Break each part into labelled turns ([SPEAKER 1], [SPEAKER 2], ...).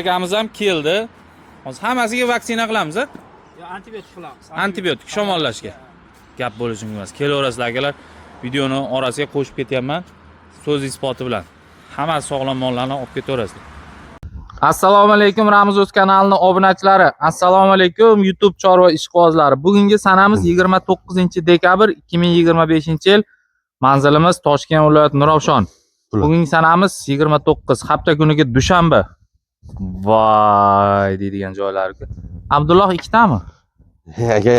[SPEAKER 1] Akamiz ham keldi. Hozir hammasiga vaksina qilamiz, a?
[SPEAKER 2] Antibiotik qilamiz.
[SPEAKER 1] Antibiotik shamollashga. Gap bo'lishi mumkin emas. Kelaverasizlar akalar. Videoni orasiga qo'shib ketyapman. So'z isboti bilan. Hammasi sog'lom mollarni olib ketaverasizlar. Assalomu alaykum Ramuz o'z kanalining obunachilari. Assalomu alaykum YouTube chorva ishqibozlari. Bugungi sanamiz 29-dekabr 2025-yil. Manzilimiz Toshkent viloyati Nurafshon. Bugungi sanamiz 29, hafta kuniga dushanba. Voy deydigan joylarga. Abdulloh ikkitami?
[SPEAKER 3] Aka,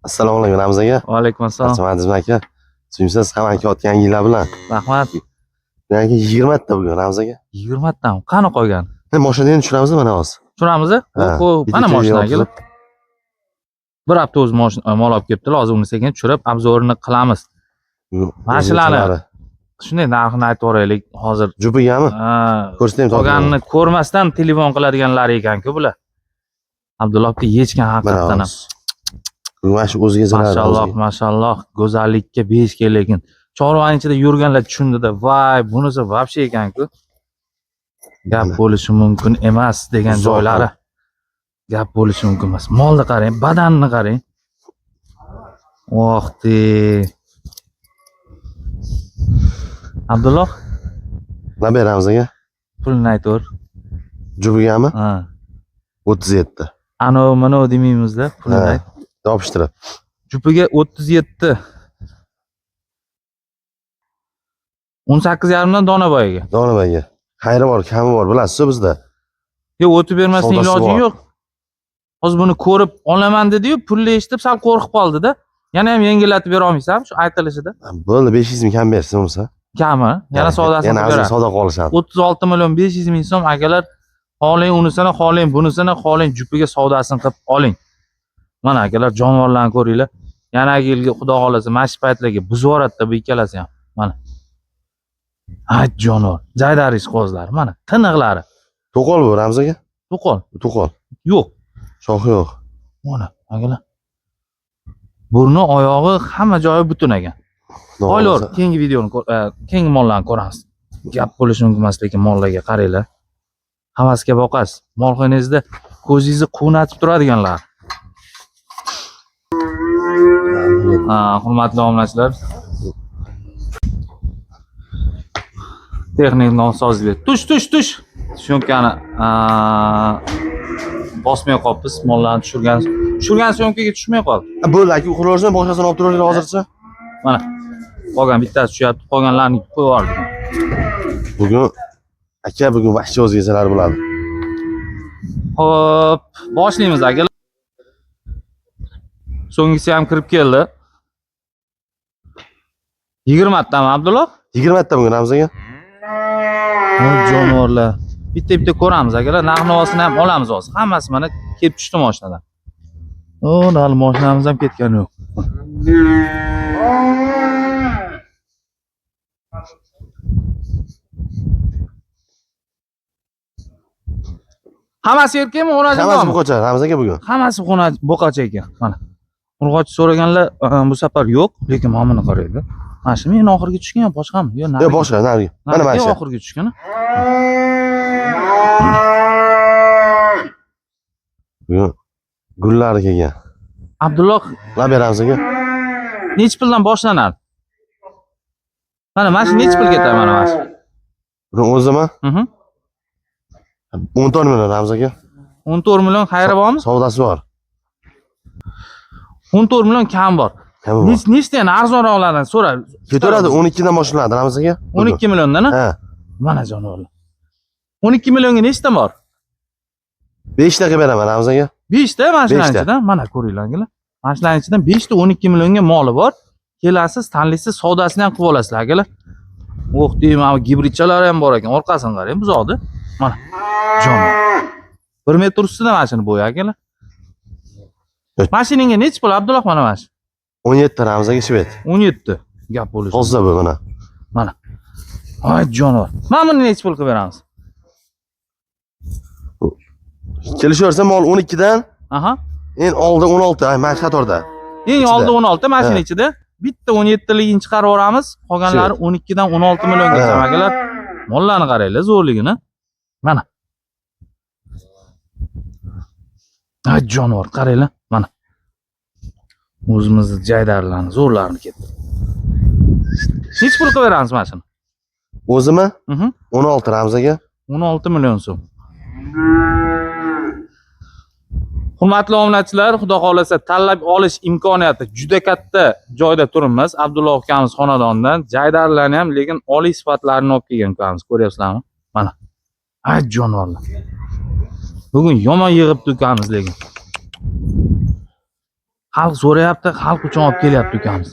[SPEAKER 3] assalomu alaykum Ramuz aka.
[SPEAKER 1] Va alaykum assalom.
[SPEAKER 3] Rahmatingiz aka. Suyimsiz hamma aka o'tgan yillar bilan.
[SPEAKER 1] Rahmat.
[SPEAKER 3] Aka 20 ta bugun Ramuz aka.
[SPEAKER 1] 20 tami. Qani qolgan?
[SPEAKER 3] Mashinani tushiramizmi mana hozir?
[SPEAKER 1] Tushiramiz? Mana mashinaga. Bir hafta o'z mol olib kelibdilar. Hozir uni sekin tushirib, obzorini qilamiz. Mashinalar shunday narxini aytib o'raylik hozir.
[SPEAKER 3] Jupigami? Ko'rsataymi?
[SPEAKER 1] Qolganini ko'rmasdan telefon qiladiganlar ekan-ku bular. Abdullohga yechgan haqiqatan ham.
[SPEAKER 3] Mana shu o'ziga zarar.
[SPEAKER 1] Mashalloh, mashalloh, go'zallikka beshga lekin chorvaning ichida yurganlar tushundida, voy, bunisi vobshe ekan-ku. Gap bo'lishi mumkin emas degan joylari. Gap bo'lishi mumkin emas. Molni qarang, badanni qarang. Vaqti. Abdulloh,
[SPEAKER 3] nima beramiz aka?
[SPEAKER 1] pulni aytaver.
[SPEAKER 3] Jupigami?
[SPEAKER 1] Ha.
[SPEAKER 3] 37.
[SPEAKER 1] Ano, mana demaymiz-da, pulni ayt.
[SPEAKER 3] Yopishtirib.
[SPEAKER 1] Jupiga 37. 18,5 dan Donaboyga.
[SPEAKER 3] Donaboyga. Xayri bor, kami bor, bilasiz-ku bizda.
[SPEAKER 1] Yo'q, o'tib bermasning iloji yo'q. Hozir buni ko'rib olaman dedi-yu, pulni eshitib sal qo'rqib qoldi-da. Yana ham yengillatib bera olmaysan shu aytilishida.
[SPEAKER 3] Bo'ldi, 500 ming kam bersin bo'lsa.
[SPEAKER 1] Kami? Yana savdosini
[SPEAKER 3] qilib beradi. Yana savdo qolishadi.
[SPEAKER 1] 36 million 500 ming so'm akalar. Xoling unisini, xoling bunisini, xoling jupiga savdosini qilib oling. Mana akalar, jonivorlarni ko'ringlar. Yana yilga xudo xolasa mash paytlarga buzib yuboradi-da bu ikkalasi ham. Mana. Ay jonivor, jaydaris qo'zlari, mana tiniqlari.
[SPEAKER 3] To'qol bu Ramuz aka?
[SPEAKER 1] To'qol.
[SPEAKER 3] To'qol.
[SPEAKER 1] Yo'q.
[SPEAKER 3] Shoxi yo'q.
[SPEAKER 1] Mana, akalar. Burni, oyog'i, hamma joyi butun ekan. Oylar, keyingi videoni, keyingi mollarni ko'ramiz. Gap bo'lishi mumkin emas, lekin mollarga qaranglar. Havasga boqasiz. Molxonangizda ko'zingizni quvnatib turadiganlar. Hurmatli obunachilar. Texnik nosozlik. Tush. Syomkani bosmay qolibmiz. Mollarni tushirgan syomkaga tushmay qoldi.
[SPEAKER 3] Bo'ldi aka, uxlashdan boshqasini olib turaveradi hozircha.
[SPEAKER 1] Mana. Qolgan bittasi tushyapti, qolganlarni qo'yib yubordik.
[SPEAKER 3] Bugun vahshiy o'ziga zarar bo'ladi.
[SPEAKER 1] Xo'p, boshlaymiz akalar. So'nggisi ham kirib keldi. 20 tami Abdulloh?
[SPEAKER 3] 20 ta bugun Ramuz aka.
[SPEAKER 1] Jonivorlar. Bitta ko'ramiz akalar. Narx-navosini ham olamiz hozir. Hammasi mana kelib tushdi mashinadan. Hali mashinamiz ham ketgani yo'q. Hammasi erkakmi, o'rnachi bormi?
[SPEAKER 3] Hammasi bo'qacha Ramuz aka bugun.
[SPEAKER 1] Hammasi bo'qacha ekan. Mana. Urg'och so'raganlar bu safar yo'q, lekin mana buni qaranglar. Mana shu men oxirgi tushgan boshqami? Yo'q,
[SPEAKER 3] yo'q, boshqa, nariga. Mana mana shu.
[SPEAKER 1] Oxirgi tushgan.
[SPEAKER 3] Bugun gullari kelgan.
[SPEAKER 1] Abdulloh,
[SPEAKER 3] nima beramiz aka?
[SPEAKER 1] necha puldan boshlanadi? Mana shu necha pul ketadi mana shu?
[SPEAKER 3] Buni o'zimi? 14 million Ramuz aka.
[SPEAKER 1] 14 million xayri bormi?
[SPEAKER 3] Savdosi bor.
[SPEAKER 1] 14 million kam bor. Nechtadan arzonroqlardan so'ra.
[SPEAKER 3] Ketaveradi, 12 dan boshlanadi Ramuz aka.
[SPEAKER 1] 12 milliondan-a?
[SPEAKER 3] Ha.
[SPEAKER 1] Mana jonivorlar. 12 millionga nechta bor?
[SPEAKER 3] 5 taga beraman Ramuz aka.
[SPEAKER 1] 5 ta mashinaning ichidan, mana ko'ringlar. Mashinaning ichidan 5 ta 12 millionga moli bor. Kelasiz, tanlaysiz, savdosini ham qilib olasizlar akalar. O'q deyman, gibridchalar ham bor ekan. Orqasini qarang, buzoqdi. Mana. Jonivor. 1 metr ustida mashina bo'yi akalar. Mashinangga necha pul Abdulloh mana mana shu?
[SPEAKER 3] 17 Ramuz aka shvet.
[SPEAKER 1] 17. Gap bo'lishi.
[SPEAKER 3] Hozir bu mana.
[SPEAKER 1] Mana. Ay jonivor. Mana buni necha pul qilib beramiz?
[SPEAKER 3] Kelishaversa mol 12 dan.
[SPEAKER 1] Aha.
[SPEAKER 3] En oldi 16, ay mana shu qatorda.
[SPEAKER 1] Eng oldi 16 mashina ichida. Bitta 17ligini chiqarib yuboramiz. Qolganlari 12 dan 16 milliongacha akalar. Mollarni qaranglar, zo'rligini. Mana. Ha jonivor, qaranglar, mana. O'zimizni jaydarlarni, zo'rlarni ketdi. Nech pul qilib beramiz mana shuni?
[SPEAKER 3] O'zimi?
[SPEAKER 1] 16
[SPEAKER 3] Ramz aka.
[SPEAKER 1] 16 million so'm. Hurmatli obunachilar, xudo xolasa tanlab olish imkoniyati juda katta joyda turibmiz. Abdulloh akamiz xonadonidan jaydarlarni ham, lekin oliy sifatlarini olib kelgan ukamiz, ko'ryapsizlarmi? Mana. Ha jonivorlar. Bugun yomon yig'ibdi ukamiz lekin. Xalq so'rayapti, xalq uchun olib kelyapti ukamiz.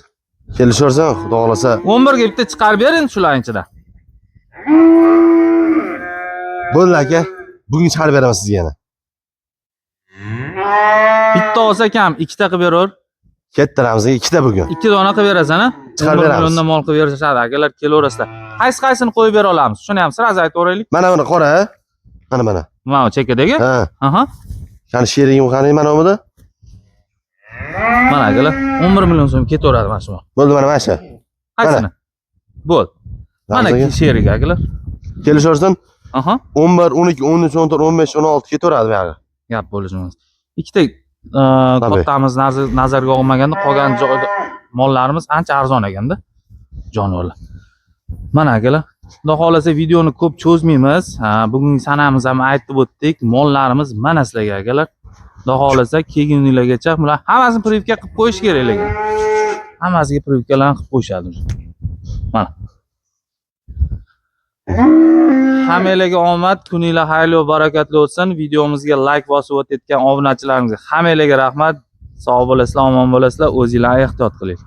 [SPEAKER 3] Kelishaversan, xudo xolasa.
[SPEAKER 1] 11 ga bitta chiqarib bering shularning ichidan.
[SPEAKER 3] Bo'ldi aka. Bugun chiqarib beraman sizga yana.
[SPEAKER 1] Bitta olsa kam, ikkita qilib beraver.
[SPEAKER 3] Ketdi Ramz aka, ikkita bugun.
[SPEAKER 1] 2 dona qilib berasan, ha?
[SPEAKER 3] Chiqarib beramiz.
[SPEAKER 1] Milliondan mol qilib berishadi, akalar kelaverasizlar. Qaysini qo'yib bera olamiz? Shuni ham sira aytib o'raylik.
[SPEAKER 3] Mana buni qora, mana.
[SPEAKER 1] Mana chekkadagi?
[SPEAKER 3] Ha.
[SPEAKER 1] Aha.
[SPEAKER 3] Qani sherigim qani mana bunda?
[SPEAKER 1] Mana akalar, 11 million so'm ketaveradi mana shu.
[SPEAKER 3] Bo'ldi mana shu.
[SPEAKER 1] Qaysini? Bo'l. Mana sherik akalar.
[SPEAKER 3] Kelishaversan.
[SPEAKER 1] Aha.
[SPEAKER 3] 11, 12, 13, 14, 15, 16 ketaveradi bu yoqqa.
[SPEAKER 1] Gap bo'lishimiz. Ikkita kattamiz nazarga olmaganda qolgan joyda mollarimiz ancha arzon ekanda. Jonivorlar. Mana akalar, xudo xolasa videoni ko'p cho'zmaymiz. Bugungi sanamiz ham aytib o'tdik. Mollarimiz mana sizlarga akalar. Xudo xolasa kelgan kunlargacha bular hammasini privka qilib qo'yish kerak lekin. Hammasiga privkalarni qilib qo'yishadi. Mana. Hammalarga omad, kuninglar xayrli va barakatli o'tsin. Videomizga like bosib o'tayotgan obunachilarimizga hammalarga rahmat. Sog' bo'lasizlar, omon bo'lasizlar, o'zingizlarni ehtiyot qiling.